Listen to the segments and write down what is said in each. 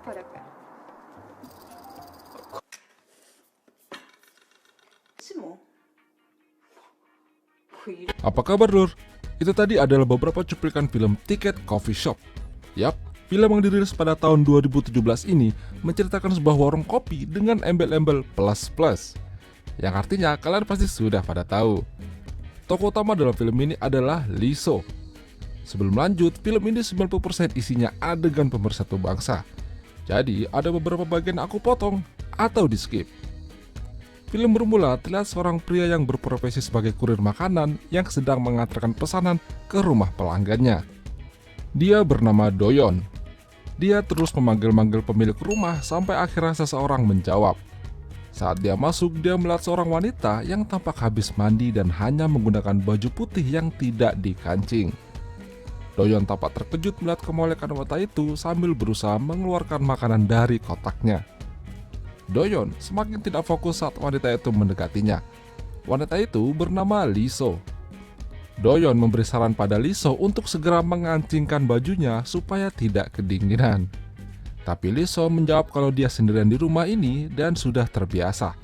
Parapet. Simo. Apa kabar lur? Itu tadi adalah beberapa cuplikan film Ticket Coffee Shop. Yap, film yang dirilis pada tahun 2017 ini menceritakan sebuah warung kopi dengan embel-embel plus-plus, yang artinya kalian pasti sudah pada tahu. Tokoh utama dalam film ini adalah Liso. Sebelum lanjut, film ini 90% isinya adegan pemersatu bangsa. Jadi ada beberapa bagian aku potong atau di skip. Film bermula terlihat seorang pria yang berprofesi sebagai kurir makanan yang sedang mengantarkan pesanan ke rumah pelanggannya. Dia bernama Doyon. Dia terus memanggil-manggil pemilik rumah sampai akhirnya seseorang menjawab. Saat dia masuk, dia melihat seorang wanita yang tampak habis mandi dan hanya menggunakan baju putih yang tidak dikancing. Doyon tampak terkejut melihat kemolekan wanita itu sambil berusaha mengeluarkan makanan dari kotaknya. Doyon semakin tidak fokus saat wanita itu mendekatinya. Wanita itu bernama Liso. Doyon memberi saran pada Liso untuk segera mengancingkan bajunya supaya tidak kedinginan. Tapi Liso menjawab kalau dia sendirian di rumah ini dan sudah terbiasa.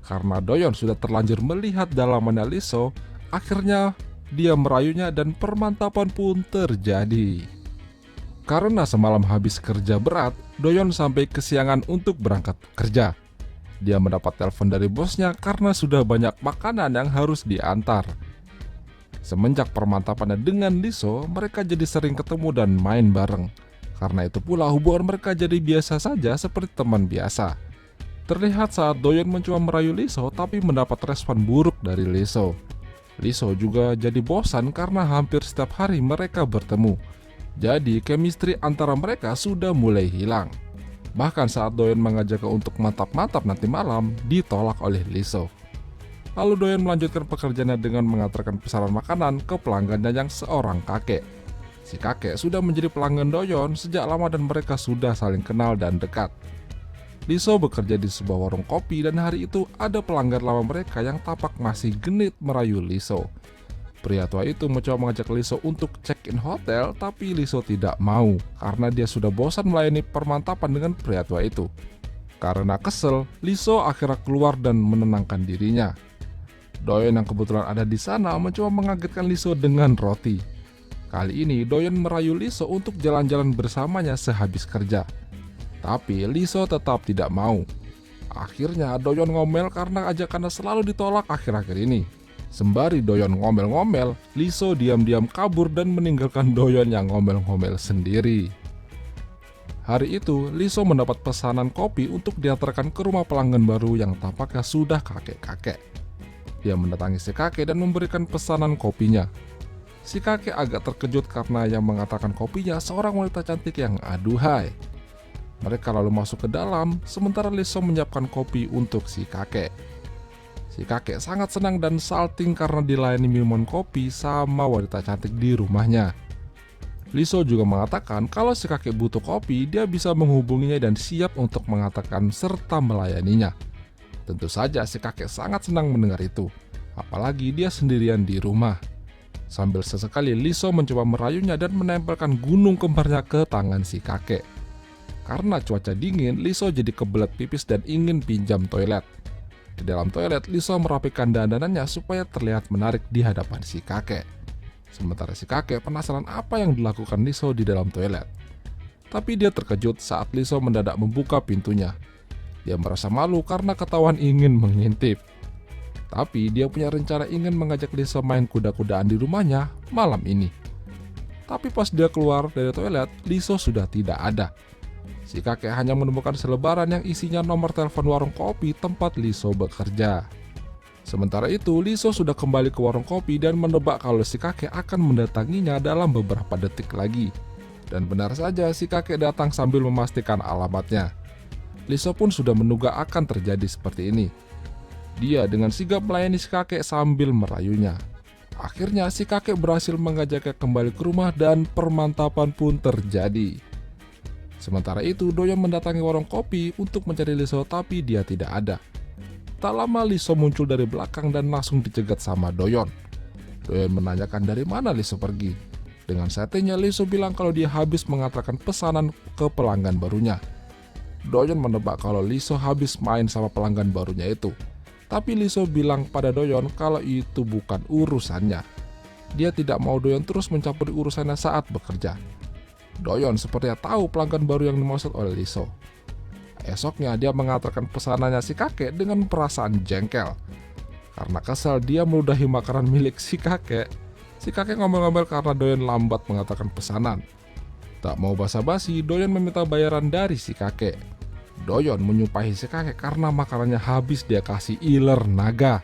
Karena Doyon sudah terlanjur melihat dalamannya Liso, akhirnya dia merayunya dan permantapan pun terjadi. Karena semalam habis kerja berat, Doyon sampai kesiangan untuk berangkat kerja. Dia mendapat telepon dari bosnya karena sudah banyak makanan yang harus diantar. Semenjak permantapannya dengan Liso, mereka jadi sering ketemu dan main bareng. Karena itu pula hubungan mereka jadi biasa saja seperti teman biasa. Terlihat saat Doyon mencoba merayu Liso tapi mendapat respon buruk dari Liso. Liso juga jadi bosan karena hampir setiap hari mereka bertemu. Jadi chemistry antara mereka sudah mulai hilang. Bahkan saat Doyon mengajaknya untuk mantap-mantap nanti malam, ditolak oleh Liso. Lalu Doyon melanjutkan pekerjaannya dengan mengantarkan pesanan makanan ke pelanggannya yang seorang kakek. Si kakek sudah menjadi pelanggan Doyon sejak lama dan mereka sudah saling kenal dan dekat. Liso bekerja di sebuah warung kopi dan hari itu ada pelanggan lama mereka yang tampak masih genit merayu Liso. Pria tua itu mencoba mengajak Liso untuk check-in hotel, tapi Liso tidak mau karena dia sudah bosan melayani permantapan dengan pria tua itu. Karena kesel, Liso akhirnya keluar dan menenangkan dirinya. Doyon yang kebetulan ada di sana mencoba mengagetkan Liso dengan roti. Kali ini Doyon merayu Liso untuk jalan-jalan bersamanya sehabis kerja. Tapi Liso tetap tidak mau. Akhirnya Doyon ngomel karena ajakannya selalu ditolak akhir-akhir ini. Sembari Doyon ngomel-ngomel, Liso diam-diam kabur dan meninggalkan Doyon yang ngomel-ngomel sendiri. Hari itu, Liso mendapat pesanan kopi untuk diantarkan ke rumah pelanggan baru yang tampaknya sudah kakek-kakek. Dia mendatangi si kakek dan memberikan pesanan kopinya. Si kakek agak terkejut karena yang mengantarkan kopinya seorang wanita cantik yang aduhai. Mereka lalu masuk ke dalam, sementara Liso menyiapkan kopi untuk si kakek. Si kakek sangat senang dan salting karena dilayani minuman kopi sama wanita cantik di rumahnya. Liso juga mengatakan kalau si kakek butuh kopi, dia bisa menghubunginya dan siap untuk mengatakan serta melayaninya. Tentu saja si kakek sangat senang mendengar itu, apalagi dia sendirian di rumah. Sambil sesekali Liso mencoba merayunya dan menempelkan gunung kembarnya ke tangan si kakek. Karena cuaca dingin, Liso jadi kebelet pipis dan ingin pinjam toilet. Di dalam toilet, Liso merapikan dandanannya supaya terlihat menarik di hadapan si kakek. Sementara si kakek penasaran apa yang dilakukan Liso di dalam toilet. Tapi dia terkejut saat Liso mendadak membuka pintunya. Dia merasa malu karena ketahuan ingin mengintip. Tapi dia punya rencana ingin mengajak Liso main kuda-kudaan di rumahnya malam ini. Tapi pas dia keluar dari toilet, Liso sudah tidak ada. Si kakek hanya menemukan selebaran yang isinya nomor telepon warung kopi tempat Liso bekerja. Sementara itu, Liso sudah kembali ke warung kopi dan menebak kalau si kakek akan mendatanginya dalam beberapa detik lagi. Dan benar saja, si kakek datang sambil memastikan alamatnya. Liso pun sudah menduga akan terjadi seperti ini. Dia dengan sigap melayani si kakek sambil merayunya. Akhirnya si kakek berhasil mengajaknya kembali ke rumah dan permantapan pun terjadi. Sementara itu, Doyon mendatangi warung kopi untuk mencari Liso tapi dia tidak ada. Tak lama Liso muncul dari belakang dan langsung dicegat sama Doyon. Doyon menanyakan dari mana Liso pergi. Dengan setenya, Liso bilang kalau dia habis mengantarkan pesanan ke pelanggan barunya. Doyon menebak kalau Liso habis main sama pelanggan barunya itu. Tapi Liso bilang pada Doyon kalau itu bukan urusannya. Dia tidak mau Doyon terus mencampuri urusannya saat bekerja. Doyon sepertinya tahu pelanggan baru yang dimaksud oleh Liso. Esoknya dia mengantarkan pesanannya si kakek dengan perasaan jengkel. Karena kesal dia meludahi makanan milik si kakek. Si kakek ngomel-ngomel karena Doyon lambat mengantarkan pesanan. Tak mau basa-basi, Doyon meminta bayaran dari si kakek. Doyon menyumpahi si kakek karena makanannya habis dia kasih iler naga.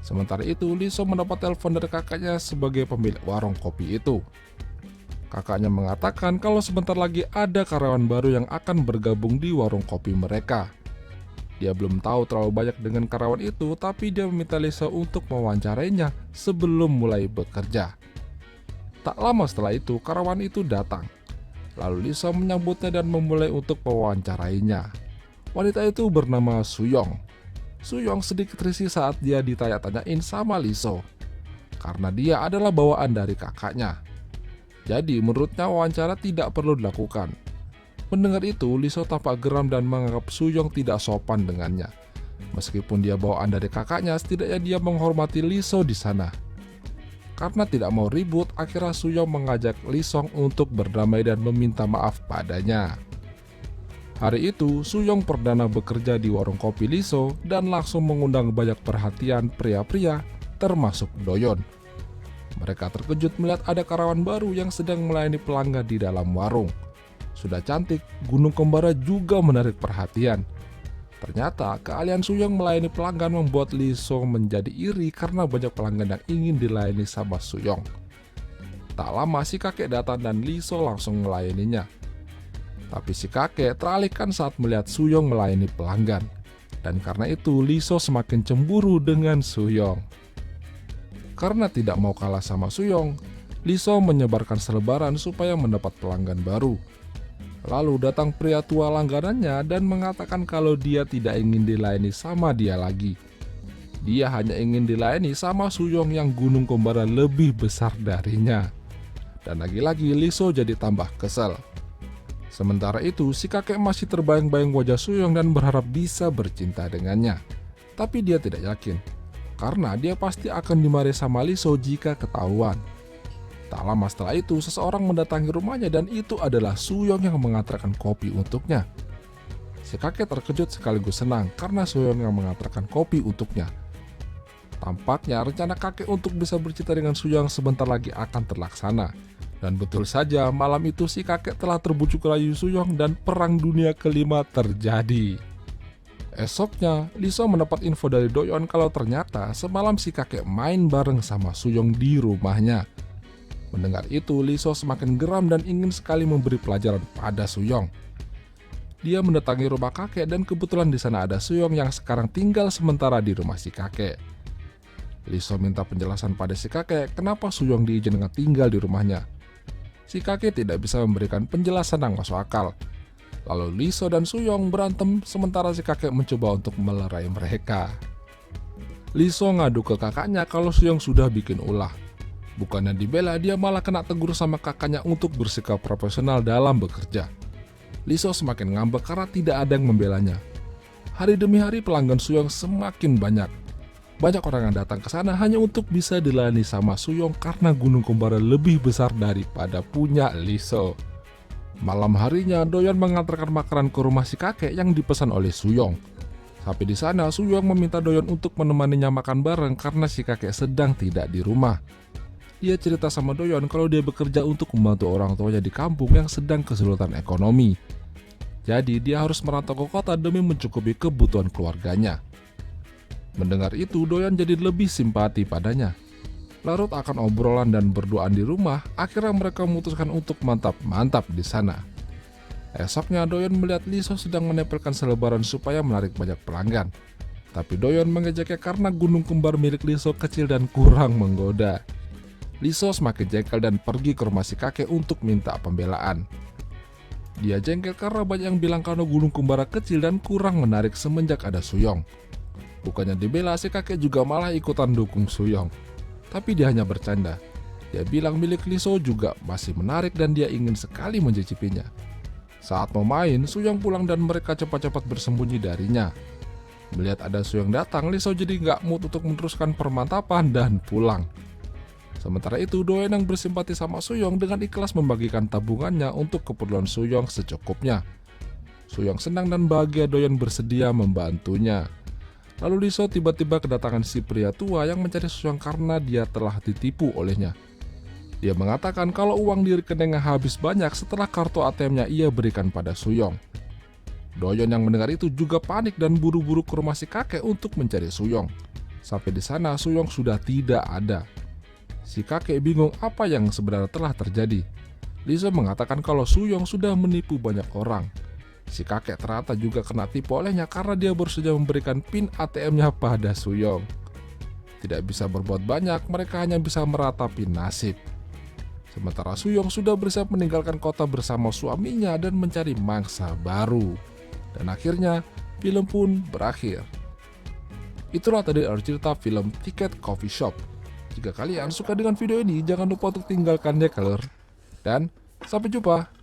Sementara itu, Liso mendapat telepon dari kakaknya sebagai pemilik warung kopi itu. Kakaknya mengatakan kalau sebentar lagi ada karyawan baru yang akan bergabung di warung kopi mereka. Dia belum tahu terlalu banyak dengan karyawan itu, tapi dia meminta Liso untuk mewawancarainya sebelum mulai bekerja. Tak lama setelah itu, karyawan itu datang. Lalu Liso menyambutnya dan memulai untuk mewawancarainya. Wanita itu bernama Suyong. Suyong sedikit risih saat dia ditanya-tanyain sama Liso, karena dia adalah bawaan dari kakaknya. Jadi menurutnya wawancara tidak perlu dilakukan. Mendengar itu, Liso tampak geram dan menganggap Suyong tidak sopan dengannya. Meskipun dia bawaan dari kakaknya, setidaknya dia menghormati Liso di sana. Karena tidak mau ribut, akhirnya Suyong mengajak Lisong untuk berdamai dan meminta maaf padanya. Hari itu, Suyong perdana bekerja di warung kopi Liso dan langsung mengundang banyak perhatian pria-pria, termasuk Doyon. Mereka terkejut melihat ada karyawan baru yang sedang melayani pelanggan di dalam warung. Sudah cantik, gunung kembara juga menarik perhatian. Ternyata keahlian Suyong melayani pelanggan membuat Liso menjadi iri karena banyak pelanggan yang ingin dilayani sama Suyong. Tak lama si kakek datang dan Liso langsung melayaninya. Tapi si kakek teralihkan saat melihat Suyong melayani pelanggan. Dan karena itu Liso semakin cemburu dengan Suyong. Karena tidak mau kalah sama Suyong, Liso menyebarkan selebaran supaya mendapat pelanggan baru. Lalu datang pria tua langganannya dan mengatakan kalau dia tidak ingin dilayani sama dia lagi. Dia hanya ingin dilayani sama Suyong yang gunung kembara lebih besar darinya. Dan lagi-lagi Liso jadi tambah kesal. Sementara itu si kakek masih terbayang-bayang wajah Suyong dan berharap bisa bercinta dengannya. Tapi dia tidak yakin, karena dia pasti akan dimarahi sama Liso jika ketahuan. Tak lama setelah itu, seseorang mendatangi rumahnya dan itu adalah Suyong yang mengantarkan kopi untuknya. Si kakek terkejut sekaligus senang karena Suyong yang mengantarkan kopi untuknya. Tampaknya rencana kakek untuk bisa bercinta dengan Suyong sebentar lagi akan terlaksana. Dan betul saja, malam itu si kakek telah terbujuk rayu Suyong dan perang dunia kelima terjadi. Esoknya, Liso mendapat info dari Doyon kalau ternyata semalam si kakek main bareng sama Suyong di rumahnya. Mendengar itu, Liso semakin geram dan ingin sekali memberi pelajaran pada Suyong. Dia mendatangi rumah kakek dan kebetulan di sana ada Suyong yang sekarang tinggal sementara di rumah si kakek. Liso minta penjelasan pada si kakek kenapa Suyong diizinkan tinggal di rumahnya. Si kakek tidak bisa memberikan penjelasan yang masuk akal. Lalu Liso dan Suyong berantem sementara si kakek mencoba untuk melerai mereka. Liso ngadu ke kakaknya kalau Suyong sudah bikin ulah. Bukannya dibela, dia malah kena tegur sama kakaknya untuk bersikap profesional dalam bekerja. Liso semakin ngambek karena tidak ada yang membelanya. Hari demi hari pelanggan Suyong semakin banyak. Banyak orang yang datang ke sana hanya untuk bisa dilayani sama Suyong karena gunung kembara lebih besar daripada punya Liso. Malam harinya, Doyon mengantarkan makanan ke rumah si kakek yang dipesan oleh Suyong. Sampai di sana, Suyong meminta Doyon untuk menemaninya makan bareng karena si kakek sedang tidak di rumah. Dia cerita sama Doyon kalau dia bekerja untuk membantu orang tuanya di kampung yang sedang kesulitan ekonomi. Jadi dia harus merantau ke kota demi mencukupi kebutuhan keluarganya. Mendengar itu, Doyon jadi lebih simpati padanya. Larut akan obrolan dan berduaan di rumah, akhirnya mereka memutuskan untuk mantap-mantap di sana. Esoknya Doyon melihat Liso sedang menempelkan selebaran supaya menarik banyak pelanggan. Tapi Doyon mengejaknya karena gunung kembar milik Liso kecil dan kurang menggoda. Liso semakin jengkel dan pergi ke rumah si kakek untuk minta pembelaan. Dia jengkel karena banyak yang bilang kalau gunung kembara kecil dan kurang menarik semenjak ada Suyong. Bukannya dibela, si kakek juga malah ikutan dukung Suyong. Tapi dia hanya bercanda. Dia bilang milik Liso juga masih menarik dan dia ingin sekali mencicipinya. Saat mau main, Suyong pulang dan mereka cepat-cepat bersembunyi darinya. Melihat ada Suyong datang, Lee So jadi nggak mood untuk meneruskan permantapan dan pulang. Sementara itu, Do-yeon yang bersimpati sama Suyong dengan ikhlas membagikan tabungannya untuk keperluan Suyong secukupnya. Suyong senang dan bahagia Do-yeon bersedia membantunya. Lalu Lee So tiba-tiba kedatangan si pria tua yang mencari Suyong karena dia telah ditipu olehnya. Dia mengatakan kalau uang di rekeningnya habis banyak setelah kartu ATM-nya ia berikan pada Suyong. Do-yeon yang mendengar itu juga panik dan buru-buru ke rumah si kakek untuk mencari Suyong. Sampai di sana Suyong sudah tidak ada. Si kakek bingung apa yang sebenarnya telah terjadi. Lee So mengatakan kalau Suyong sudah menipu banyak orang. Si kakek ternyata juga kena tipu olehnya karena dia baru saja memberikan PIN ATM-nya pada Suyong. Tidak bisa berbuat banyak, mereka hanya bisa meratapi nasib. Sementara Suyong sudah bersiap meninggalkan kota bersama suaminya dan mencari mangsa baru. Dan akhirnya, film pun berakhir. Itulah tadi cerita film Ticket Coffee Shop. Jika kalian suka dengan video ini, jangan lupa untuk tinggalkan like, dan sampai jumpa.